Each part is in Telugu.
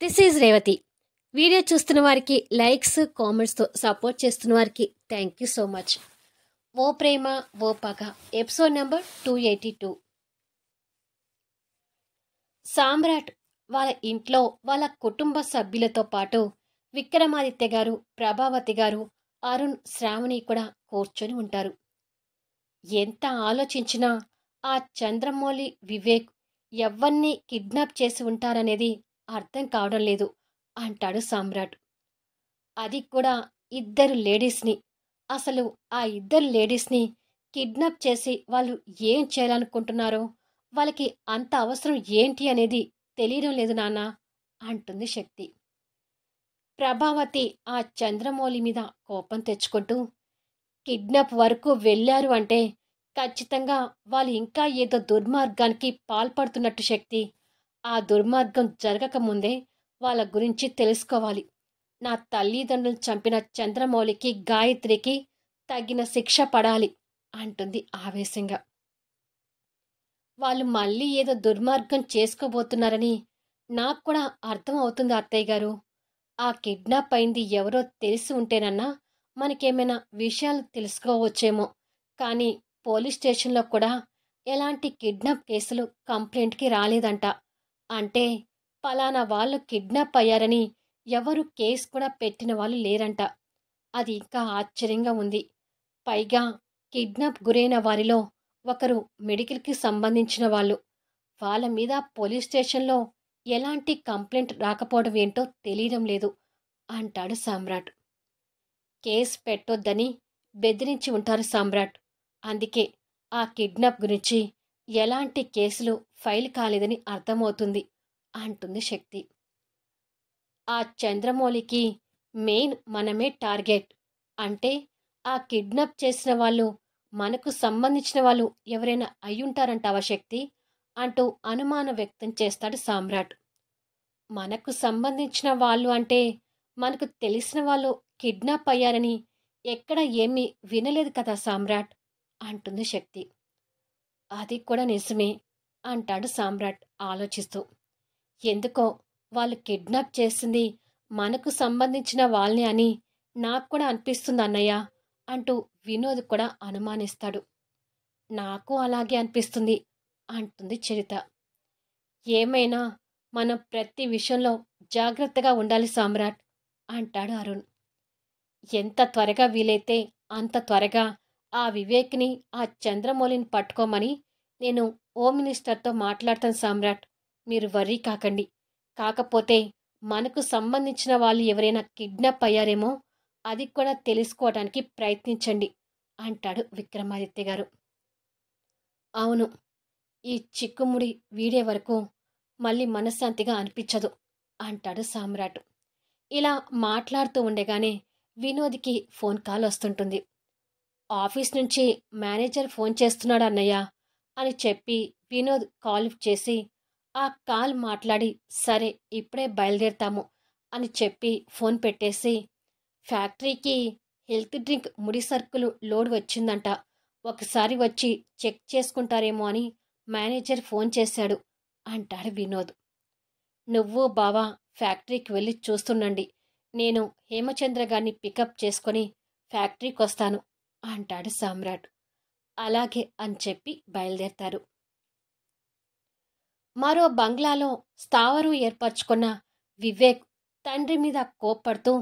This is Revathi. వీడియో చూస్తున్న వారికి లైక్స్, కామెంట్స్తో సపోర్ట్ చేస్తున్న వారికి థ్యాంక్ యూ సో మచ్. ఓ ప్రేమ ఓ పగ ఎపిసోడ్ నెంబర్ 282. సామ్రాట్ వాళ్ళ ఇంట్లో వాళ్ళ కుటుంబ సభ్యులతో పాటు విక్రమాదిత్య గారు, ప్రభావతి గారు, అరుణ్, శ్రావణి కూడా కూర్చొని ఉంటారు. ఎంత ఆలోచించినా ఆ చంద్రమౌళి, వివేక్ ఎవ్వరిని కిడ్నాప్ చేసి ఉంటారనేది అర్థం కావడం లేదు అంటాడు సామ్రాట్. అది కూడా ఇద్దరు లేడీస్ని. అసలు ఆ ఇద్దరు లేడీస్ని కిడ్నాప్ చేసి వాళ్ళు ఏం చేయాలనుకుంటున్నారో, వాళ్ళకి అంత అవసరం ఏంటి అనేది తెలియడం లేదు నాన్న అంటుంది శక్తి. ప్రభావతి ఆ చంద్రమౌళి మీద కోపం తెచ్చుకుంటూ, కిడ్నాప్ వరకు వెళ్ళారు అంటే ఖచ్చితంగా వాళ్ళు ఇంకా ఏదో దుర్మార్గానికి పాల్పడుతున్నట్టు శక్తి. ఆ దుర్మార్గం జరగకముందే వాళ్ళ గురించి తెలుసుకోవాలి. నా తల్లిదండ్రులు చంపిన చంద్రమౌళికి, గాయత్రికి తగిన శిక్ష పడాలి అంటుంది ఆవేశంగా. వాళ్ళు మళ్ళీ ఏదో దుర్మార్గం చేసుకోబోతున్నారని నాకు కూడా అర్థం అవుతుంది అత్తయ్య గారు. ఆ కిడ్నాప్ అయింది ఎవరో తెలిసి ఉంటేనన్నా మనకేమైనా విషయాలు తెలుసుకోవచ్చేమో. కానీ పోలీస్ స్టేషన్లో కూడా ఎలాంటి కిడ్నాప్ కేసులు కంప్లైంట్కి రాలేదంట. అంటే పలానా వాళ్ళు కిడ్నాప్ అయ్యారని ఎవరు కేసు కూడా పెట్టిన వాళ్ళు లేరంట. అది ఇంకా ఆశ్చర్యంగా ఉంది. పైగా కిడ్నాప్ గురైన వారిలో ఒకరు మెడికల్కి సంబంధించిన వాళ్ళు. వాళ్ళ మీద పోలీస్ స్టేషన్లో ఎలాంటి కంప్లైంట్ రాకపోవడం ఏంటో తెలియడం లేదు అంటాడు సామ్రాట్. కేసు పెట్టొద్దని బెదిరించి ఉంటారు సామ్రాట్. అందుకే ఆ కిడ్నాప్ గురించి ఎలాంటి కేసులు ఫైల్ కాలేదని అర్థమవుతుంది అంటుంది శక్తి. ఆ చంద్రమౌళికి మెయిన్ మనమే టార్గెట్. అంటే ఆ కిడ్నాప్ చేసిన వాళ్ళు మనకు సంబంధించిన వాళ్ళు ఎవరైనా అయ్యుంటారంటావా శక్తి అంటూ అనుమానం వ్యక్తం చేస్తాడు సామ్రాట్. మనకు సంబంధించిన వాళ్ళు అంటే మనకు తెలిసిన వాళ్ళు కిడ్నాప్ అయ్యారని ఎక్కడ ఏమీ వినలేదు కదా సామ్రాట్ అంటుంది శక్తి. అది కూడా నిజమే అంటాడు సామ్రాట్ ఆలోచిస్తూ. ఎందుకో వాళ్ళు కిడ్నాప్ చేసింది మనకు సంబంధించిన వాళ్ళని అని నాకు కూడా అనిపిస్తుంది అన్నయ్య అంటూ వినోద్ కూడా అనుమానిస్తాడు. నాకు అలాగే అనిపిస్తుంది అంటుంది చరిత. ఏమైనా మనం ప్రతి విషయంలో జాగ్రత్తగా ఉండాలి సామ్రాట్ అంటాడు అరుణ్. ఎంత త్వరగా వీలైతే అంత త్వరగా ఆ వివేక్ని, ఆ చంద్రమౌళిని పట్టుకోమని నేను హోమ్ మినిస్టర్తో మాట్లాడతాను సామ్రాట్. మీరు వర్రీ కాకండి. కాకపోతే మనకు సంబంధించిన వాళ్ళు ఎవరైనా కిడ్నాప్ అయ్యారేమో అది కూడా తెలుసుకోవడానికి ప్రయత్నించండి అంటాడు విక్రమాదిత్య గారు. అవును, ఈ చిక్కుముడి వీడే వరకు మళ్ళీ మనశ్శాంతిగా అనిపించదు అంటాడు సామ్రాట్. ఇలా మాట్లాడుతూ ఉండగానే వినోద్కి ఫోన్ కాల్ వస్తుంటుంది. ఆఫీస్ నుంచి మేనేజర్ ఫోన్ చేస్తున్నాడు అన్నయ్య అని చెప్పి వినోద్ కాల్ చేసి ఆ కాల్ మాట్లాడి సరే ఇప్పుడే బయలుదేరుతాము అని చెప్పి ఫోన్ పెట్టేసి, ఫ్యాక్టరీకి హెల్త్ డ్రింక్ ముడి సరుకులు లోడ్ వచ్చిందంట, ఒకసారి వచ్చి చెక్ చేసుకుంటారేమో అని మేనేజర్ ఫోన్ చేశాడు అంటాడు వినోద్. నువ్వు బావా ఫ్యాక్టరీకి వెళ్ళి చూస్తుండండి, నేను హేమచంద్ర గారిని పికప్ చేసుకొని ఫ్యాక్టరీకి వస్తాను అంటాడు సామ్రాట్. అలాగే అని చెప్పి బయలుదేరతారు. మరో బంగ్లాలో స్థావరం ఏర్పరచుకున్న వివేక్ తండ్రి మీద కోప్పడుతూ,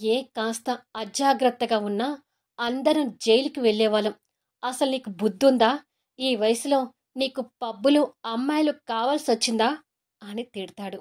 ఏ కాస్త అజాగ్రత్తగా ఉన్నా అందరం జైలుకి వెళ్ళేవాళ్ళం. అసలు నీకు బుద్ధుందా? ఈ వయసులో నీకు పబ్బులు, అమ్మాయిలు కావాల్సొచ్చిందా అని తిడతాడు.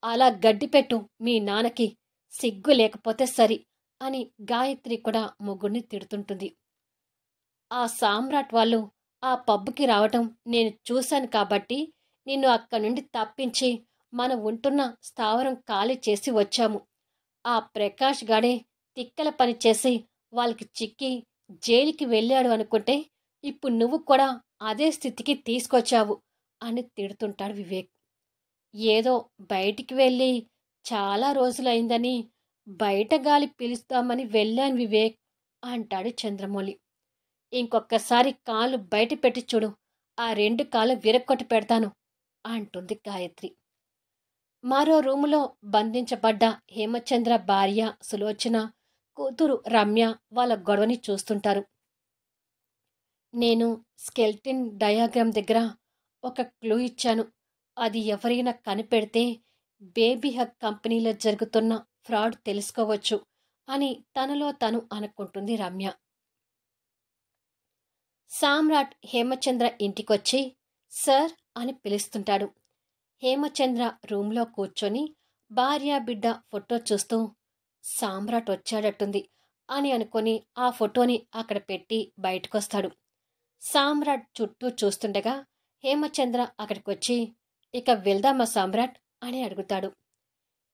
అలా గడ్డిపెట్టు మీ నాన్నకి, సిగ్గు లేకపోతే సరి అని గాయత్రి కూడా ముగ్గురిని తిడుతుంటుంది. ఆ సామ్రాట్ వాళ్ళు ఆ పబ్బుకి రావటం నేను చూశాను కాబట్టి నిన్ను అక్కడి నుండి తప్పించి మనం ఉంటున్న స్థావరం ఖాళీ చేసి వచ్చాము. ఆ ప్రకాష్ గాడే తిక్కల పని చేసి వాళ్ళకి చిక్కి జైలుకి వెళ్ళాడు అనుకుంటే ఇప్పుడు నువ్వు కూడా అదే స్థితికి తీసుకొచ్చావు అని తిడుతుంటాడు వివేక్. ఏదో బయటికి వెళ్ళి చాలా రోజులైందని బయట గాలి పీలుస్తామని వెళ్ళాను వివేక్ అంటాడు చంద్రమౌళి. ఇంకొక్కసారి కాలు బయట పెట్టి చూడు, ఆ 2 కాళ్ళు విరక్కొట్టి పెడతాను అంటుంది గాయత్రి. మరో రూములో బంధించబడ్డ హేమచంద్ర భార్య సులోచన, కూతురు రమ్య వాళ్ళ గొడవని చూస్తుంటారు. నేను స్కెల్టన్ డయాగ్రామ్ దగ్గర ఒక క్లూ ఇచ్చాను. అది ఎవరైనా కనిపెడితే బేబీ హగ్ కంపెనీలో జరుగుతున్న ఫ్రాడ్ తెలుసుకోవచ్చు అని తనలో తను అనుకుంటుంది రమ్య. సామ్రాట్ హేమచంద్ర ఇంటికొచ్చి సార్ అని పిలుస్తుంటాడు. హేమచంద్ర రూంలో కూర్చొని భార్య బిడ్డ ఫోటో చూస్తూ సామ్రాట్ వచ్చాడట్టుంది అని అనుకొని ఆ ఫోటోని అక్కడ పెట్టి బయటకొస్తాడు. సామ్రాట్ చుట్టూ చూస్తుండగా హేమచంద్ర అక్కడికొచ్చి ఇక వెళ్దామా సామ్రాట్ అని అడుగుతాడు.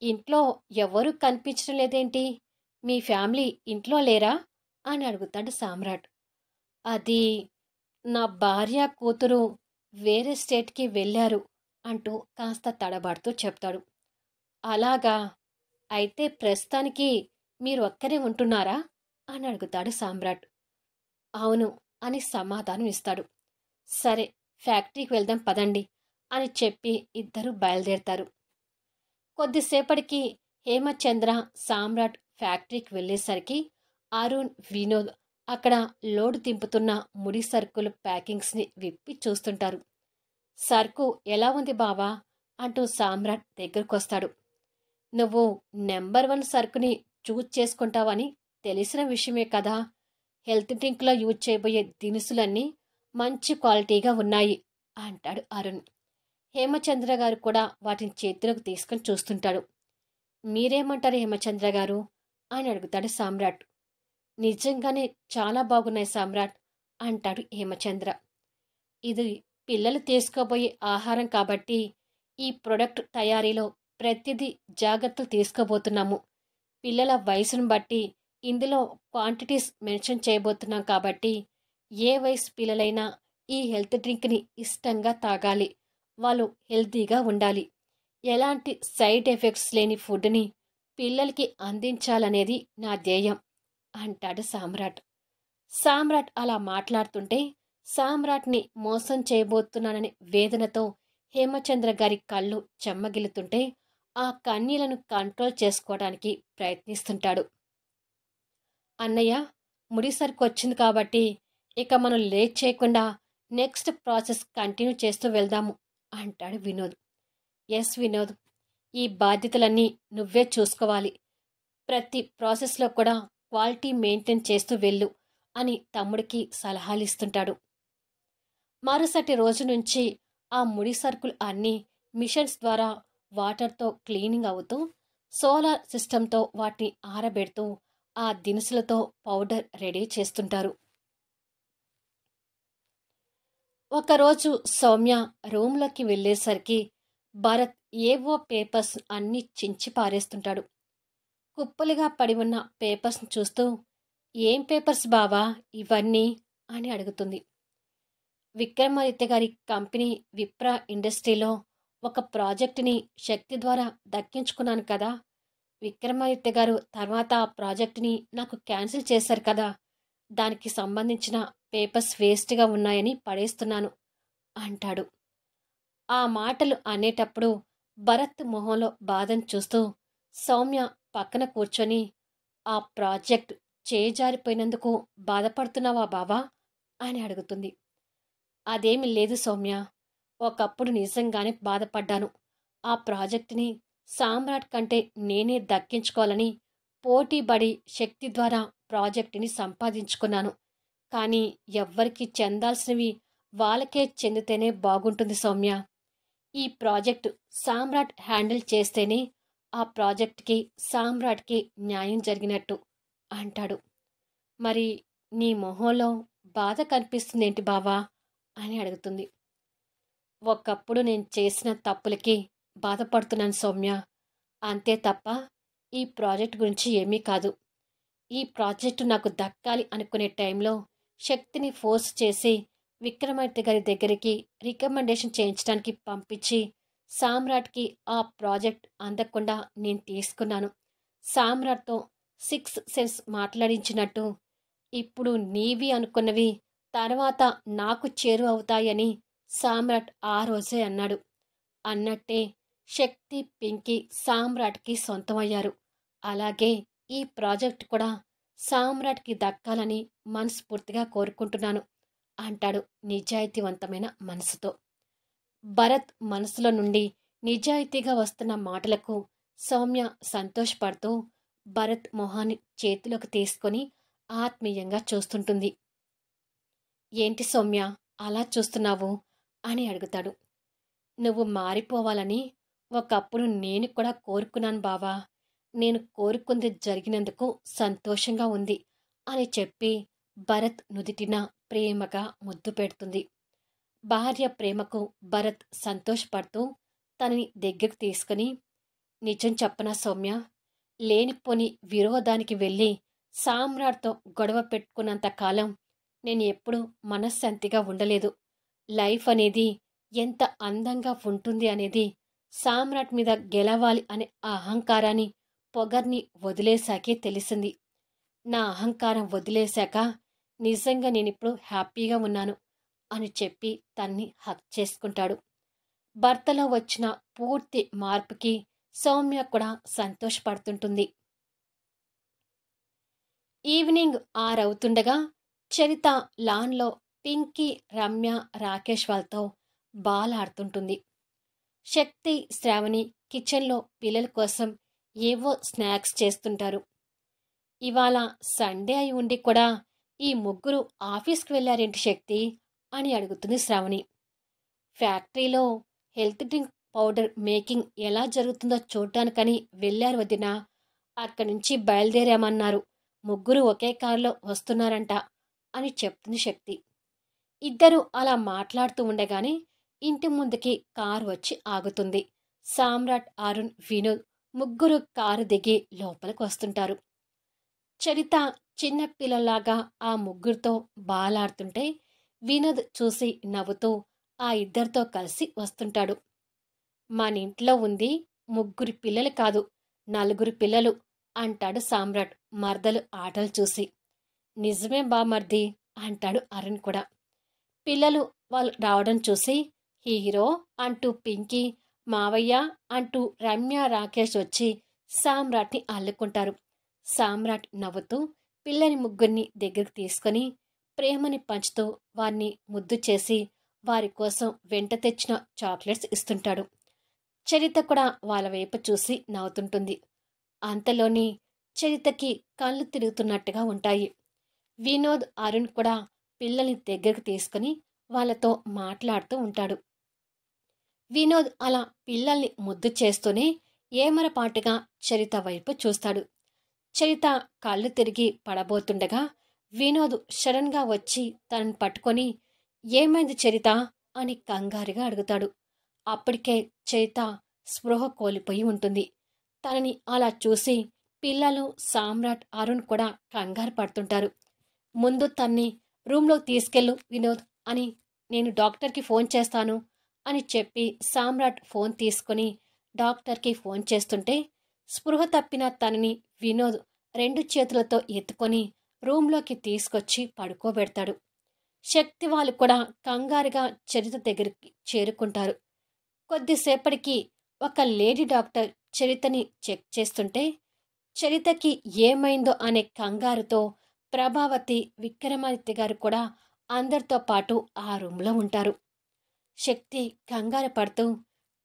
ఇంట్లో ఎవరూ కనిపించడం లేదేంటి? మీ ఫ్యామిలీ ఇంట్లో లేరా అని అడుగుతాడు సామ్రాట్. అది నా భార్య కూతురు వేరే స్టేట్కి వెళ్ళారు అంటూ కాస్త తడబడుతూ చెప్తాడు. అలాగా, అయితే ప్రస్తుతానికి మీరు ఒక్కరే ఉంటున్నారా అని అడుగుతాడు సామ్రాట్. అవును అని సమాధానం ఇస్తాడు. సరే, ఫ్యాక్టరీకి వెళ్దాం పదండి అని చెప్పి ఇద్దరు బయలుదేరతారు. కొద్దిసేపటికి హేమచంద్ర సామ్రాట్ ఫ్యాక్టరీకి వెళ్ళేసరికి అరుణ్, వినోద్ అక్కడ లోడ్ దింపుతున్న ముడి సరుకులు ప్యాకింగ్స్ని విప్పి చూస్తుంటారు. సరుకు ఎలా ఉంది బావా అంటూ సామ్రాట్ దగ్గరకొస్తాడు. నువ్వు నెంబర్ 1 సరుకుని చూజ్ చేసుకుంటావని తెలిసిన విషయమే కదా. హెల్త్ డ్రింక్లో యూజ్ చేయబోయే దినుసులన్నీ మంచి క్వాలిటీగా ఉన్నాయి అంటాడు అరుణ్. హేమచంద్ర గారు కూడా వాటిని చేతిలోకి తీసుకొని చూస్తుంటాడు. మీరేమంటారు హేమచంద్ర గారు అని అడుగుతాడు సామ్రాట్. నిజంగానే చాలా బాగున్నాయి సామ్రాట్ అంటాడు హేమచంద్ర. ఇది పిల్లలు తీసుకోబోయే ఆహారం కాబట్టి ఈ ప్రొడక్ట్ తయారీలో ప్రతిదీ జాగ్రత్తలు తీసుకోబోతున్నాము. పిల్లల వయసును బట్టి ఇందులో క్వాంటిటీస్ మెన్షన్ చేయబోతున్నాం కాబట్టి ఏ వయసు పిల్లలైనా ఈ హెల్త్ డ్రింక్ని ఇష్టంగా తాగాలి. వాళ్ళు హెల్తీగా ఉండాలి. ఎలాంటి సైడ్ ఎఫెక్ట్స్ లేని ఫుడ్ని పిల్లలకి అందించాలనేది నా ధ్యేయం అంటాడు సామ్రాట్. సామ్రాట్ అలా మాట్లాడుతుంటే సామ్రాట్ని మోసం చేయబోతున్నాననే వేదనతో హేమచంద్ర గారి కళ్ళు చెమ్మగిలుతుంటే ఆ కన్నీళ్లను కంట్రోల్ చేసుకోవడానికి ప్రయత్నిస్తుంటాడు. అన్నయ్య, ముడిసరుకు వచ్చింది కాబట్టి ఇక మనం లేట్ చేయకుండా నెక్స్ట్ ప్రాసెస్ కంటిన్యూ చేస్తూ వెళ్దాము అంటాడు వినోద్. ఎస్ వినోద్, ఈ బాధ్యతలన్నీ నువ్వే చూసుకోవాలి. ప్రతి ప్రాసెస్లో కూడా క్వాలిటీ మెయింటైన్ చేస్తూ వెళ్ళు అని తమ్ముడికి సలహాలిస్తుంటాడు. మరుసటి రోజు నుంచి ఆ ముడి సరుకులు అన్నీ మిషన్స్ ద్వారా వాటర్తో క్లీనింగ్ అవుతూ సోలార్ సిస్టంతో వాటిని ఆరబెడుతూ ఆ దినుసులతో పౌడర్ రెడీ చేస్తుంటారు. ఒకరోజు సౌమ్య రూమ్లోకి వెళ్ళేసరికి భరత్ ఏవో పేపర్స్ అన్నీ చించి పారేస్తుంటాడు. కుప్పలుగా పడి ఉన్న పేపర్స్ని చూస్తూ ఏం పేపర్స్ బావా ఇవన్నీ అని అడుగుతుంది. విక్రమాదిత్య గారి కంపెనీ విప్రా ఇండస్ట్రీలో ఒక ప్రాజెక్టుని శక్తి ద్వారా దక్కించుకున్నాను కదా. విక్రమాదిత్య గారు తర్వాత ఆ ప్రాజెక్టుని నాకు క్యాన్సిల్ చేశారు కదా. దానికి సంబంధించిన పేపర్స్ వేస్ట్గా ఉన్నాయని పడేస్తున్నాను అంటాడు. ఆ మాటలు అనేటప్పుడు భరత్ మొహంలో బాధను చూస్తూ సౌమ్య పక్కన కూర్చొని ఆ ప్రాజెక్ట్ చేజారిపోయినందుకు బాధపడుతున్నావా బావా అని అడుగుతుంది. అదేమీ లేదు సౌమ్య, ఒకప్పుడు నిజంగానే బాధపడ్డాను. ఆ ప్రాజెక్టుని సామ్రాట్ కంటే నేనే దక్కించుకోవాలని పోటీపడి శక్తి ద్వారా ప్రాజెక్టుని సంపాదించుకున్నాను. కానీ ఎవ్వరికి చెందాల్సినవి వాళ్ళకే చెందితేనే బాగుంటుంది సౌమ్య. ఈ ప్రాజెక్టు సామ్రాట్ హ్యాండిల్ చేస్తేనే ఆ ప్రాజెక్ట్కి సామ్రాట్కి న్యాయం జరిగినట్టు అంటాడు. మరి నీ మొహంలో బాధ కనిపిస్తుందేంటి బావా అని అడుగుతుంది. ఒకప్పుడు నేను చేసిన తప్పులకి బాధపడుతున్నాను సౌమ్య, అంతే తప్ప ఈ ప్రాజెక్ట్ గురించి ఏమీ కాదు. ఈ ప్రాజెక్టు నాకు దక్కాలి అనుకునే టైంలో శక్తిని ఫోర్స్ చేసి విక్రమాదిత్య గారి దగ్గరికి రికమెండేషన్ చేయించడానికి పంపించి సామ్రాట్కి ఆ ప్రాజెక్ట్ అందకుండా నేను తీసుకున్నాను. సామ్రాట్తో 6 సెన్స్ మాట్లాడించినట్టు ఇప్పుడు నీవి అనుకున్నవి తర్వాత నాకు చేరు అవుతాయని సామ్రాట్ ఆ రోజే అన్నాడు. అన్నట్టే శక్తి, పింకీ సామ్రాట్కి సొంతమయ్యారు. అలాగే ఈ ప్రాజెక్ట్ కూడా సామ్రాట్కి దక్కాలని మనస్ఫూర్తిగా కోరుకుంటున్నాను అంటాడు నిజాయితీవంతమైన మనసుతో. భరత్ మనసులో నుండి నిజాయితీగా వస్తున్న మాటలకు సౌమ్య సంతోషపడుతూ భరత్ మొహాన్ని చేతిలోకి తీసుకొని ఆత్మీయంగా చూస్తుంటుంది. ఏంటి సౌమ్య అలా చూస్తున్నావు అని అడుగుతాడు. నువ్వు మారిపోవాలని ఒకప్పుడు నేను కూడా కోరుకున్నాను బావా. నేను కోరుకుంది జరిగినందుకు సంతోషంగా ఉంది అని చెప్పి భరత్ నుదిటిన ప్రేమగా ముద్దు పెడుతుంది. భార్య ప్రేమకు భరత్ సంతోషపడుతూ తనని దగ్గరకు తీసుకుని, నిజం చెప్పనా సౌమ్య, లేనిపోని విరోధానికి వెళ్ళి సామ్రాట్తో గొడవ పెట్టుకున్నంత కాలం నేను ఎప్పుడూ మనశ్శాంతిగా ఉండలేదు. లైఫ్ అనేది ఎంత అందంగా ఉంటుంది అనేది సామ్రాట్ మీద గెలవాలి అనే అహంకారాన్ని, పొగర్ని వదిలేశాకే తెలిసింది. నా అహంకారం వదిలేశాక నిజంగా నేనిప్పుడు హ్యాపీగా ఉన్నాను అని చెప్పి తన్ని హక్ చేసుకుంటాడు. భర్తలో వచ్చిన పూర్తి మార్పుకి సౌమ్య కూడా సంతోషపడుతుంటుంది. ఈవినింగ్ 6 అవుతుండగా చరిత లాన్లో పింకీ, రమ్య, రాకేష్ వాళ్ళతో బాల్ ఆడుతుంటుంది. శక్తి, శ్రావణి కిచెన్లో పిల్లల కోసం ఏవో స్నాక్స్ చేస్తుంటారు. ఇవాళ సండే అయి ఉండి కూడా ఈ ముగ్గురు ఆఫీస్కి వెళ్ళారేంటి శక్తి అని అడుగుతుంది శ్రావణి. ఫ్యాక్టరీలో హెల్త్ డ్రింక్ పౌడర్ మేకింగ్ ఎలా జరుగుతుందో చూడ్డానికని వెళ్ళారు వదినా. అక్కడి నుంచి బయలుదేరామన్నారు. ముగ్గురు ఒకే కారులో వస్తున్నారంట అని చెప్తుంది శక్తి. ఇద్దరు అలా మాట్లాడుతూ ఉండగానే ఇంటి ముందుకి కారు వచ్చి ఆగుతుంది. సామ్రాట్, అరుణ్, వినోద్ ముగ్గురు కారు దిగి లోపలికి వస్తుంటారు. చరిత చిన్నపిల్లలాగా ఆ ముగ్గురితో బాలాడుతుంటే వినోద్ చూసి నవ్వుతూ ఆ ఇద్దరితో కలిసి వస్తుంటాడు. మన ఇంట్లో ఉంది ముగ్గురు పిల్లలు కాదు, 4 పిల్లలు అంటాడు సామ్రాట్ మర్దలు ఆటలు చూసి. నిజమే బామర్ది అంటాడు అరుణ్ కూడా. పిల్లలు వాళ్ళు రావడం చూసి హీరో అంటూ పింకీ, మావయ్య అంటూ రమ్య, రాకేష్ వచ్చి సామ్రాట్ని అల్లుకుంటారు. సామ్రాట్ నవ్వుతూ పిల్లని ముగ్గురిని దగ్గరికి తీసుకొని ప్రేమని పంచుతూ వారిని ముద్దు చేసి వారి కోసం వెంట తెచ్చిన చాక్లెట్స్ ఇస్తుంటాడు. చరిత కూడా వాళ్ళ వైపు చూసి నవ్వుతుంటుంది. అంతలోని చరితకి కళ్ళు తిరుగుతున్నట్టుగా ఉంటాయి. వినోద్, అరుణ్ కూడా పిల్లల్ని దగ్గరకు తీసుకుని వాళ్ళతో మాట్లాడుతూ ఉంటాడు. వినోద్ అలా పిల్లల్ని ముద్దు చేస్తూనే ఏమరపాటుగా చరిత వైపు చూస్తాడు. చరిత కళ్ళు తిరిగి పడబోతుండగా వినోద్ సడన్గా వచ్చి తనని పట్టుకొని ఏమైంది చరిత అని కంగారుగా అడుగుతాడు. అప్పటికే చరిత స్పృహ కోల్పోయి ఉంటుంది. తనని అలా చూసి పిల్లలు, సామ్రాట్, అరుణ్ కూడా కంగారు పడుతుంటారు. ముందు తన్ని రూమ్లోకి తీసుకెళ్ళు వినోద్ అని, నేను డాక్టర్కి ఫోన్ చేస్తాను అని చెప్పి సామ్రాట్ ఫోన్ తీసుకుని డాక్టర్కి ఫోన్ చేస్తుంటే స్పృహ తప్పిన తనని వినోద్ 2 చేతులతో ఎత్తుకొని రూమ్లోకి తీసుకొచ్చి పడుకోబెడతాడు. శక్తి వాళ్ళు కూడా కంగారుగా చరిత దగ్గరికి చేరుకుంటారు. కొద్దిసేపటికి ఒక లేడీ డాక్టర్ చరితని చెక్ చేస్తుంటే చరితకి ఏమైందో అనే కంగారుతో ప్రభావతి, విక్రమాదిత్య గారు కూడా అందరితో పాటు ఆ రూమ్లో ఉంటారు. శక్తి కంగారు పడుతూ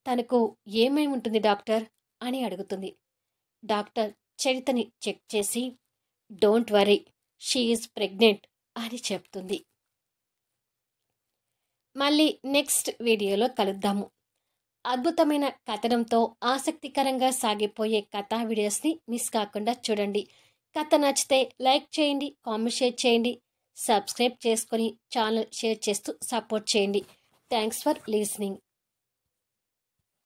తనకు ఏమై ఉంటుంది డాక్టర్ అని అడుగుతుంది. డాక్టర్ చరితని చెక్ చేసి don't worry, she is pregnant అని చెప్తుంది. మళ్ళీ నెక్స్ట్ వీడియోలో కలుద్దాము. అద్భుతమైన కథనంతో ఆసక్తికరంగా సాగిపోయే కథా వీడియోస్ని మిస్ కాకుండా చూడండి. కథ నచ్చితే లైక్ చేయండి, కామెంట్ షేర్ చేయండి, సబ్స్క్రైబ్ చేసుకొని ఛానల్ షేర్ చేస్తూ సపోర్ట్ చేయండి. Thanks for listening.